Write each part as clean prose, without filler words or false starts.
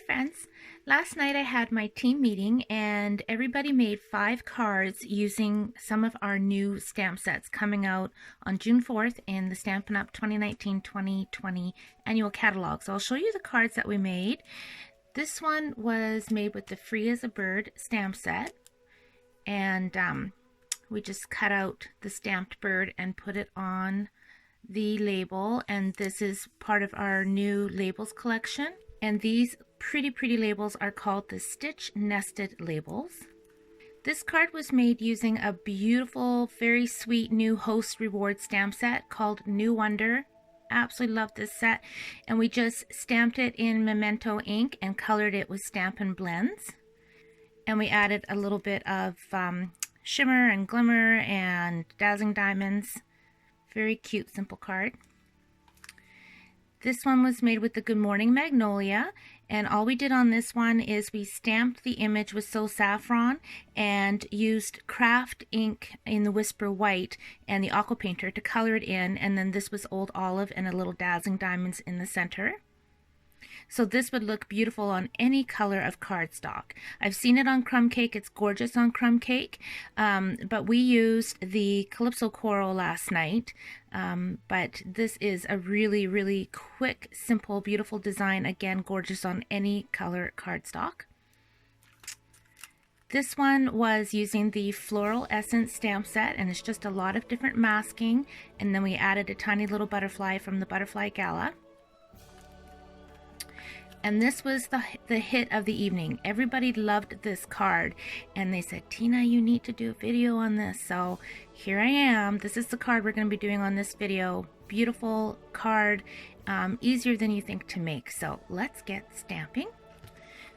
friends. Last night I had my team meeting and everybody made 5 cards using some of our new stamp sets coming out on June 4th in the Stampin' Up! 2019-2020 annual catalog. So I'll show you the cards that we made. This one was made with the Free as a Bird stamp set, and we just cut out the stamped bird and put it on the label, and this is part of our new labels collection. And these pretty labels are called the stitch nested labels. This card was made using a beautiful, very sweet new host reward stamp set called New Wonder. Absolutely love this set, and we just stamped it in Memento ink and colored it with Stampin' Blends, and we added a little bit of shimmer and glimmer and dazzling diamonds. Very cute, simple card. This one was made with the Good Morning Magnolia, and all we did on this one is we stamped the image with So Saffron and used craft ink in the Whisper White and the Aqua Painter to color it in, and then this was Old Olive and a little dazzling diamonds in the center. So this would look beautiful on any color of cardstock. I've seen it on crumb cake. It's gorgeous on crumb cake, but we used the Calypso Coral last night. But this is a really quick, simple, beautiful design. Again, gorgeous on any color cardstock. This one was using the Floral Essence stamp set, and it's just a lot of different masking, and then we added a tiny little butterfly from the Butterfly Gala. And this was the hit of the evening. Everybody loved this card, and they said, Tina, you need to do a video on this. So here I am. This is the card we're going to be doing on this video. Beautiful card, easier than you think to make. So let's get stamping.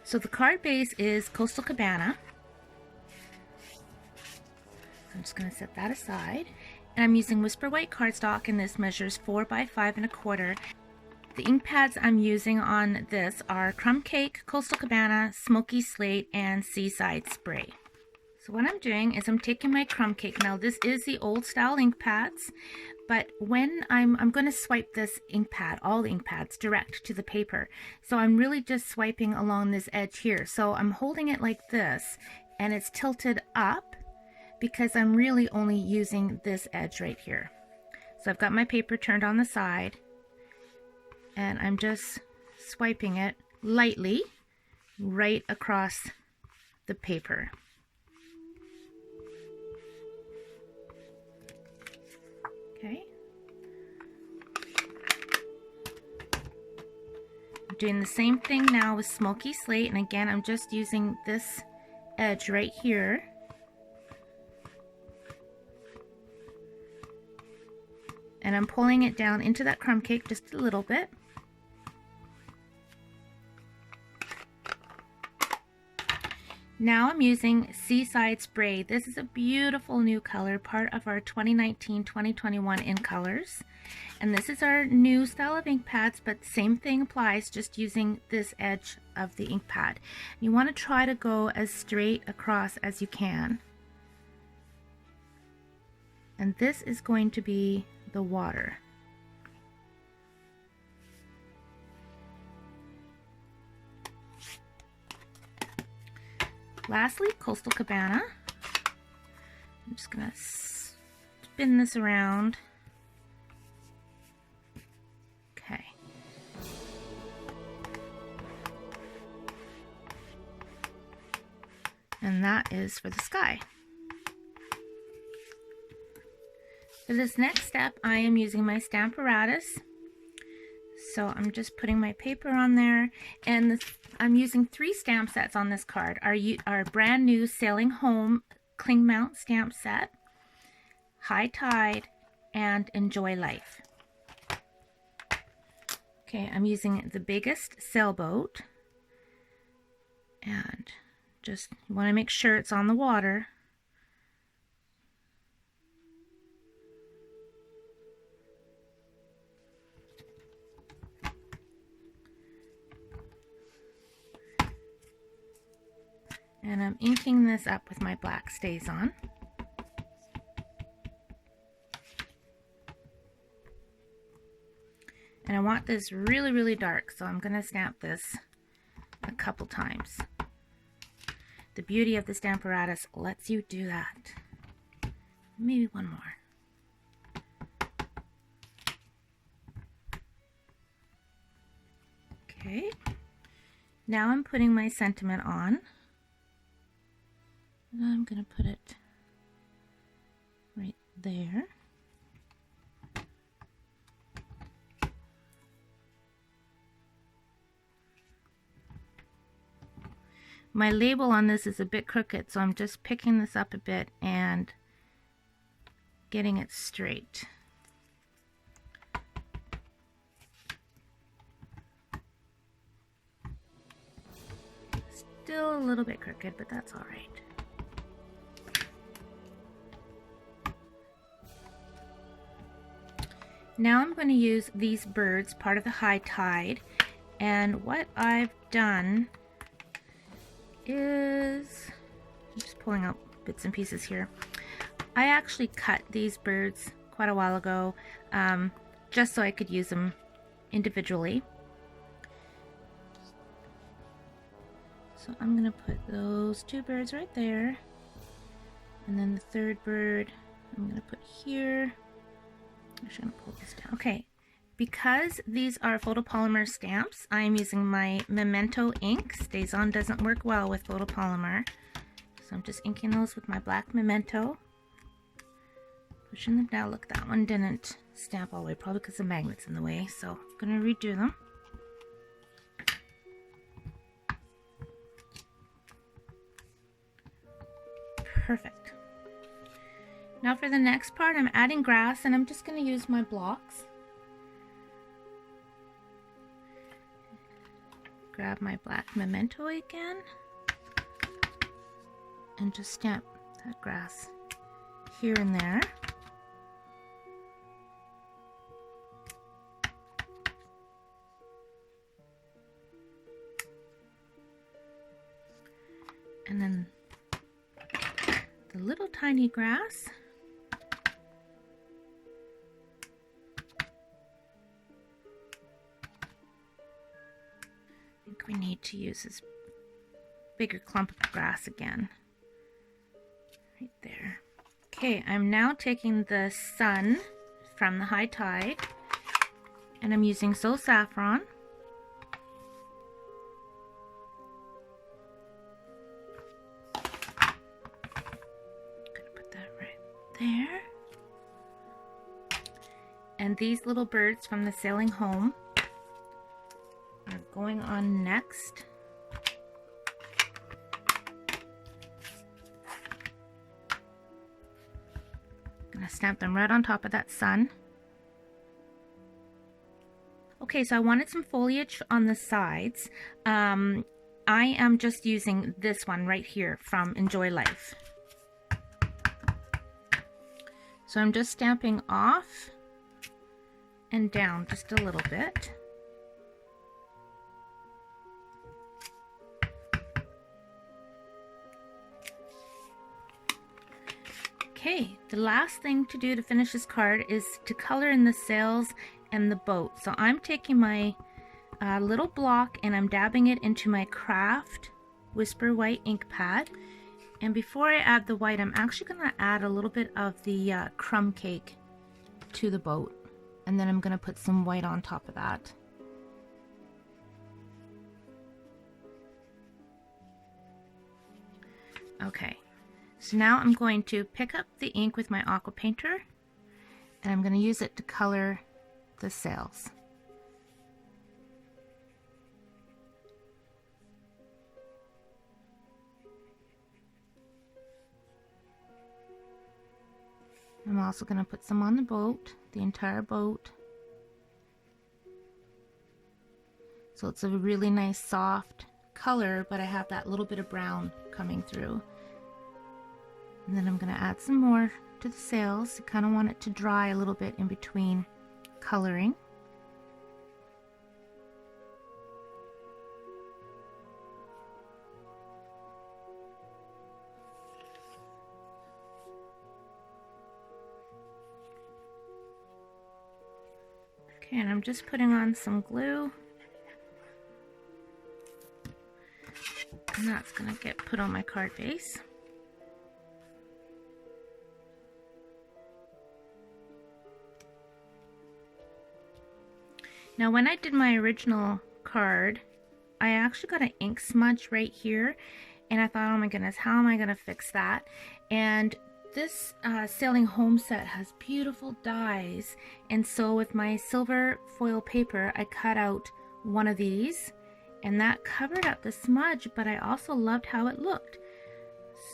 So the card base is Coastal Cabana. I'm just going to set that aside. And I'm using Whisper White cardstock, and this measures 4 by 5 1/4. The ink pads I'm using on this are Crumb Cake, Coastal Cabana, Smoky Slate, and Seaside Spray. So what I'm doing is I'm taking my Crumb Cake. Now this is the old style ink pads, but when I'm going to swipe this ink pad, all the ink pads, direct to the paper. So I'm really just swiping along this edge here. So I'm holding it like this, and it's tilted up because I'm really only using this edge right here. So I've got my paper turned on the side, and I'm just swiping it lightly right across the paper. Okay. I'm doing the same thing now with Smoky Slate, and again I'm just using this edge right here. And I'm pulling it down into that crumb cake just a little bit. Now I'm using Seaside Spray. This is a beautiful new color, part of our 2019-2021 in colors. And this is our new style of ink pads, but same thing applies, just using this edge of the ink pad. You want to try to go as straight across as you can. And this is going to be the water. Lastly, Coastal Cabana. I'm just going to spin this around. Okay. And that is for the sky. For this next step, I am using my Stamparatus. So I'm just putting my paper on there, and I'm using 3 stamp sets on this card. Our brand new Sailing Home Cling Mount stamp set, High Tide, and Enjoy Life. Okay, I'm using the biggest sailboat, and just you want to make sure it's on the water. And I'm inking this up with my black StazOn. And I want this really, really dark, so I'm going to stamp this a couple times. The beauty of this Stamparatus lets you do that. Maybe one more. Okay. Now I'm putting my sentiment on. And I'm going to put it right there. My label on this is a bit crooked, so I'm just picking this up a bit and getting it straight. Still a little bit crooked, but that's all right. Now I'm going to use these birds, part of the high tide, and what I've done is, I'm just pulling out bits and pieces here. I actually cut these birds quite a while ago, just so I could use them individually. So I'm going to put those two birds right there, and then the third bird I'm going to put here. Actually, I'm going to pull this down. Okay, because these are photopolymer stamps, I'm using my Memento ink. StazOn doesn't work well with photopolymer, so I'm just inking those with my black Memento. Pushing them down. Look, that one didn't stamp all the way, probably because the magnet's in the way, so I'm going to redo them. Perfect. Now for the next part, I'm adding grass, and I'm just going to use my blocks. Grab my black Memento again and just stamp that grass here and there. And then the little tiny grass. I think we need to use this bigger clump of grass again. Right there. Okay, I'm now taking the sun from the high tide, and I'm using So Saffron. There. And these little birds from the Sailing Home are going on next. I'm gonna stamp them right on top of that sun. Okay, so I wanted some foliage on the sides. I am just using this one right here from Enjoy Life. So I'm just stamping off and down just a little bit. Okay, the last thing to do to finish this card is to color in the sails and the boat. So I'm taking my little block and I'm dabbing it into my Craft Whisper White ink pad. And before I add the white, I'm actually going to add a little bit of the crumb cake to the boat. And then I'm going to put some white on top of that. Okay, so now I'm going to pick up the ink with my aqua painter, and I'm going to use it to color the sails. I'm also going to put some on the boat, the entire boat. So it's a really nice soft color, but I have that little bit of brown coming through. And then I'm going to add some more to the sails. I kind of want it to dry a little bit in between coloring. Okay, and I'm just putting on some glue. And that's gonna get put on my card base. Now when I did my original card, I actually got an ink smudge right here, and I thought, oh my goodness, how am I gonna fix that? And this Sailing Home set has beautiful dies, and so with my silver foil paper, I cut out one of these, and that covered up the smudge, but I also loved how it looked.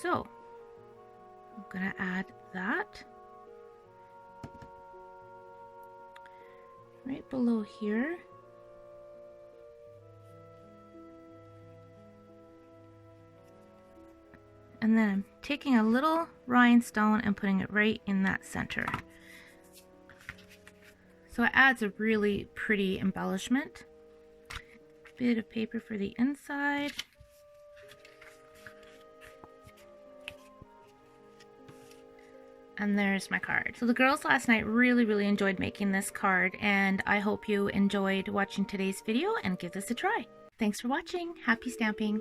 So I'm gonna add that right below here. And then I'm taking a little rhinestone and putting it right in that center. So it adds a really pretty embellishment. Bit of paper for the inside. And there's my card. So the girls last night really enjoyed making this card, and I hope you enjoyed watching today's video and give this a try. Thanks for watching. Happy stamping.